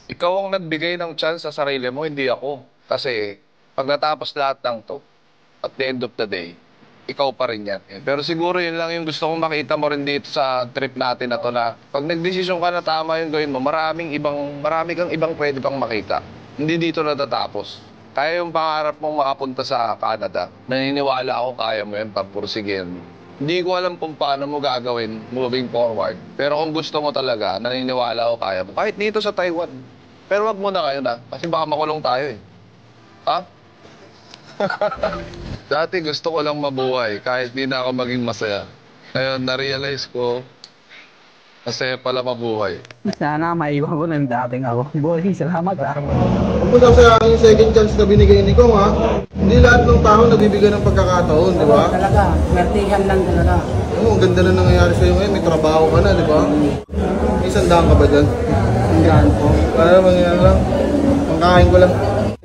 Ikaw ang nagbigay ng chance sa sarili mo, hindi ako. Kasi pag natapos lahat ng to, at the end of the day, ikaw pa rin yan. Pero siguro yun lang yung gusto kong makita mo rin dito sa trip natin na to na pag nagdesisyon ka na tama yung gawin mo, marami kang ibang pwede pang makita. Hindi dito natatapos. Kaya yung pangarap mong makapunta sa Canada, naniniwala ako kaya mo yan, papursigin. Hindi ko alam kung paano mo gagawin moving forward. Pero kung gusto mo talaga, naniniwala ako kaya mo. Kahit dito sa Taiwan. Pero wag muna kayo na, kasi baka makulong tayo eh. Ha? Dati gusto ko lang mabuhay kahit di na ako maging masaya. Ngayon, na-realize ko, masaya pala mabuhay. Sana maiwan ko ng dating ako. Boy, salamat ah. Huwag mo daw sa akin yung second chance na binigay ni Kong, ha? Hindi lahat ng tao nabibigyan ng pagkakataon, di ba? Talaga, mertihan lang talaga. Oo, ang ganda na nangyayari sa'yo ngayon. May trabaho ka na, di ba? May sandaan ka ba dyan? Sandaan po. Para mangyayari lang. Pangkain ko lang.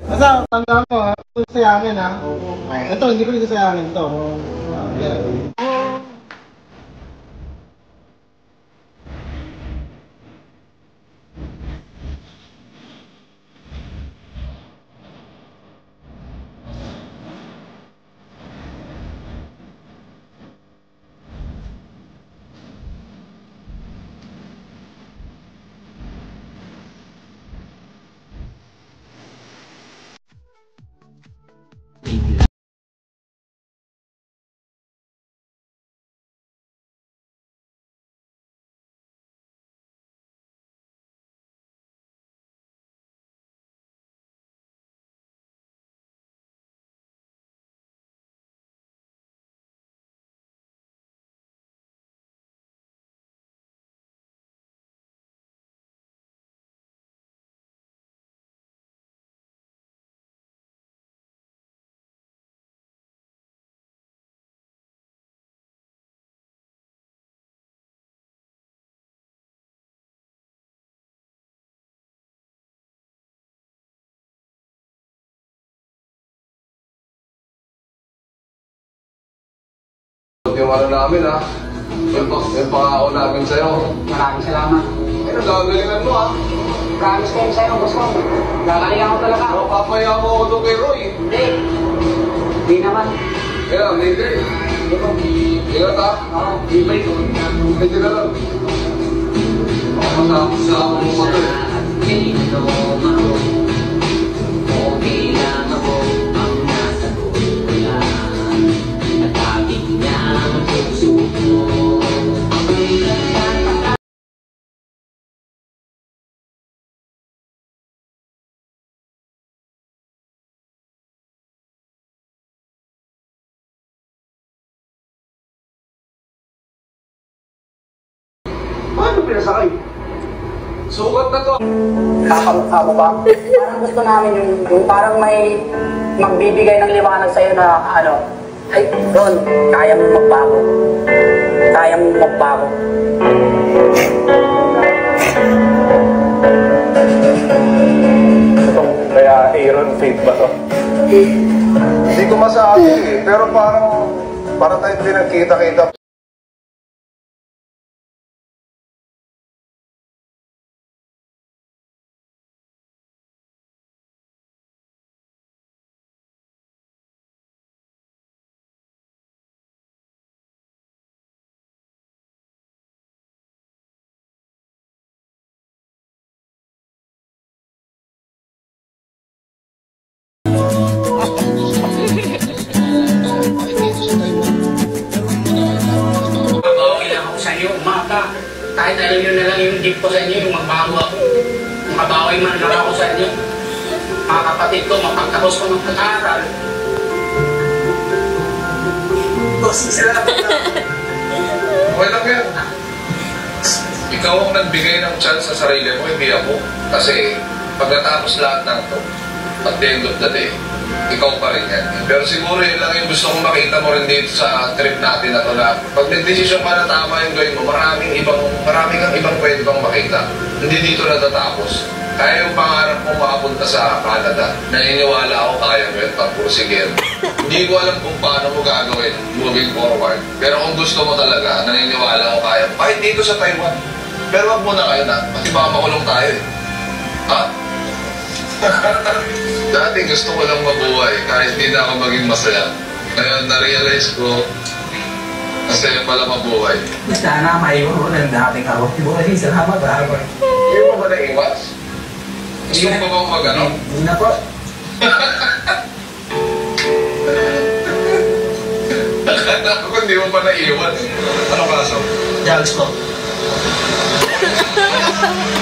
Basta, tandaan mo, ha? Kung sayangin, ha? Ito, hindi ko rin sayangin ito. Yan. Yung ano namin ha, yung pangako namin sa'yo. Maraming salamat. Pero gagalingan mo ha. Promise kayo sa'yo, boss ko. Gagalingan ko talaga. Papaya mo ako doon kay Roy. Hindi. Hindi naman. Kaya, hindi. Ingat ha. Oo, di ba ito? Hindi na lang. Masama sa akong mo ito eh. Paano pinasakay? Sukat na to. Kakamukha mo ba? Parang gusto namin yung parang may magbibigay ng liwanag sa'yo na ano, ay, Ron, kaya mo magbago. Kaya mo magbago. Itong kaya Aaron Faith ba to? Hindi ko masabi eh, pero parang tayo pinagkita-kita. Mabawi lang ako sa inyo, umaga. Kahit alam nyo na lang yung gift ko sa inyo, yung magbago ako. Makabawi man lang ako sa inyo. Mga kapatid ko, mapagtapos ko ng pag-aaral. Boss, salamat na. Okay lang yan. Ikaw ang nagbigay ng chance sa sarili mo, hindi ako. Kasi pag natapos lahat ng to, at the end of the day, ikaw pa rin yan. Pero siguro yun lang yung gusto kong makita mo rin dito sa trip natin na to na pag nagdesisyon ka na tama yung gawin mo, marami kang ibang pwede pang makita. Hindi dito natatapos. Kaya yung pangarap mo makapunta sa Canada, naniniwala ako kaya mo yun, pagpursigin. Hindi ko alam kung paano mo gagawin moving forward. Pero kung gusto mo talaga, naniniwala ako kaya mo. Kahit dito sa Taiwan. Pero wag muna kayo na, kasi baka makulong tayo eh. Ha? Dati gusto ko lang mabuhay kahit hindi na ako maging masaya. Ngayon na-realize ko, masaya pala mabuhay. Sana maiwan mo ng dating ako. Buhay, salamat, Robert. Hindi mo ba naiwas? Gusto mo ba bang mag-ano? Hindi na po. Ako hindi mo pa naiwan. Ano kaso? Drugs po.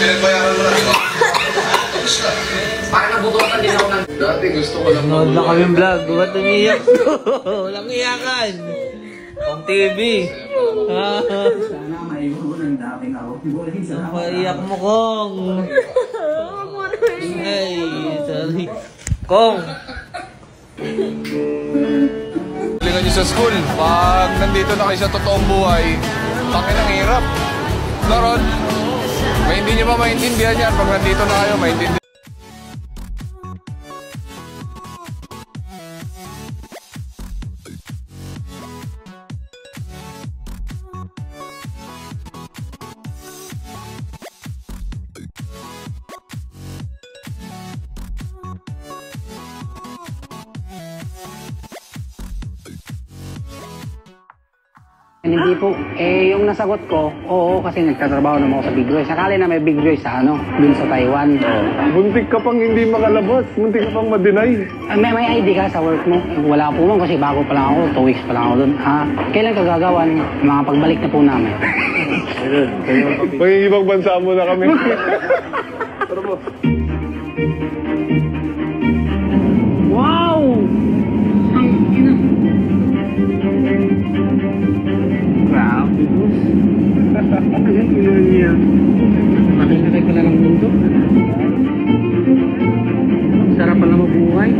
Pinagbayaran mo na, di ba? Parang nabutukan din ako ng... Dati gusto ko lang Nood na mabuhay. kami vlog. Ba't umiyak to? Walang iyakan. Pang TV. Sana maiwan mo ng dating ako. Buhay, salamat. Maiyak mo, Kong. Ay, sorry. Kong. Galingan nyo sa school. Pag nandito na kayo sa totoong buhay, bakit ang hirap? Naron, may hindi nyo ba maintindihan yan? Pag nandito na kayo, maintindihan. Hindi po. Yung nasagot ko, oo, kasi nagtatrabaho naman ako sa Big Roy. Sakali na may Big Roy sa dun sa Taiwan. Buntik ka pang hindi makalabas. Buntik ka pang ma-deny. May ID ka sa work mo? Wala po nun kasi bago pa lang ako, 2 weeks pa lang ako dun. Kailan ka gagawan? Mga pagbalik na po namin. Maging ibang bansa mo na kami. Wow! Ang ina. Grabe, boss. Ang ina niya. Nakikitay ko na lang mundo. Sarap pala mabuhay.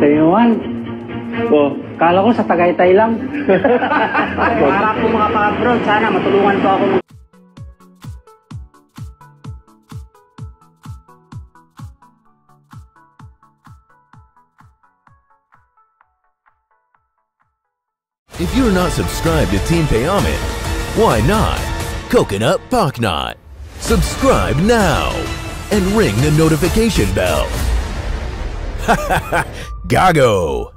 Taiwan. Oh. Kala ko sa Tagaytay lang. Para po mga pa-abroad, sana matulungan po ako. If you're not subscribed to Team Payaman, why not? Coconut Paknot. Subscribe now and ring the notification bell. Gago!